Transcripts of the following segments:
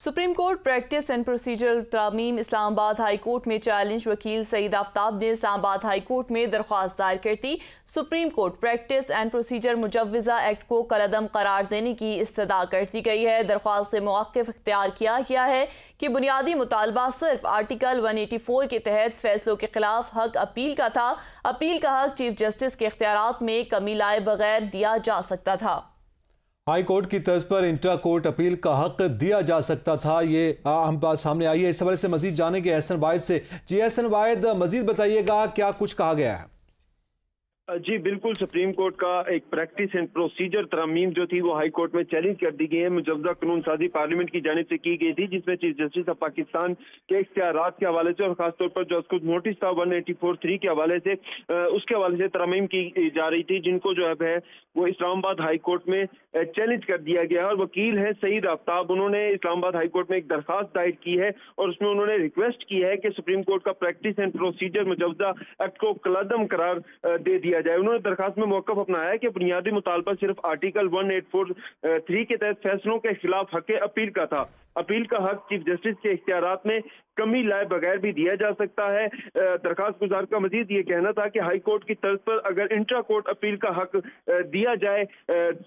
Supreme court practice and procedure तरामीम Islamabad high court में challenge. वकील सईद आफ्ताब ने इस्लामाबाद हाई कोर्ट में दरख्वास्त दायर कर दी। Supreme court practice and procedure मुजव्वज़ा एक्ट को कलअदम करार देने की इस्तदा कर दी गई है। दरख्वास्त से मौक़िफ़ इख्तियार किया गया है कि बुनियादी मुतालबा सिर्फ आर्टिकल 184 के तहत फैसलों के खिलाफ हक अपील का था। अपील का हक चीफ जस्टिस के इख्तियारात में कमी लाए बगैर दिया जा सकता था। हाई कोर्ट की तर्ज पर इंट्रा कोर्ट अपील का हक दिया जा सकता था, ये अहम बात सामने आई है। इस हवाले से मजीद जानेंगे एहसन वाहिद से। जी एहसन वाहिद, मजीद बताइएगा क्या कुछ कहा गया है? जी बिल्कुल, सुप्रीम कोर्ट का एक प्रैक्टिस एंड प्रोसीजर तरमीम जो थी वो हाई कोर्ट में चैलेंज कर दी गई है। मुजव्वज़ा कानून साजी पार्लियामेंट की जानिब से की गई थी, जिसमें चीफ जस्टिस ऑफ पाकिस्तान के इख्तियारात के हवाले से और खासतौर पर जो उसको नोटिस था 184(3) के हवाले से उसके हवाले से तरमीम की जा रही थी, जिनको जो है वो इस्लामाबाद हाई कोर्ट में चैलेंज कर दिया गया है। और वकील है सईद आफ्ताब, उन्होंने इस्लामाबाद हाई कोर्ट में एक दरखास्त दायर की है और उसमें उन्होंने रिक्वेस्ट की है कि सुप्रीम कोर्ट का प्रैक्टिस एंड प्रोसीजर मुजव्वज़ा एक्ट को कलअदम करार दे दिया जाए। उन्होंने दरखास्त में मौक़िफ़ अपनाया है कि बुनियादी मुतालबा सिर्फ आर्टिकल 184(3) के तहत फैसलों के खिलाफ हक अपील का था। अपील का हक चीफ जस्टिस के इख्तियारात में कमी लाए बगैर भी दिया जा सकता है। दरखास्त गुजार का मजीद ये कहना था कि हाई कोर्ट की तर्ज पर अगर इंट्रा कोर्ट अपील का हक दिया जाए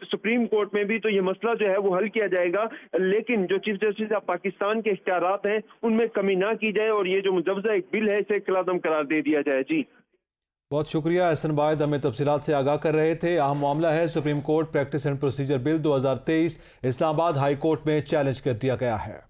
सुप्रीम कोर्ट में भी, तो ये मसला जो है वो हल किया जाएगा, लेकिन जो चीफ जस्टिस ऑफ पाकिस्तान के इख्तियारात हैं उनमें कमी ना की जाए और ये जो मुजव्वज़ा एक बिल है इसे कलअदम करार दे दिया जाए। जी बहुत शुक्रिया एहसन वाहिद, हमें तफसीलात से आगाह कर रहे थे। अहम मामला है, supreme court practice and procedure bill 2023 Islamabad high court में चैलेंज कर दिया गया है।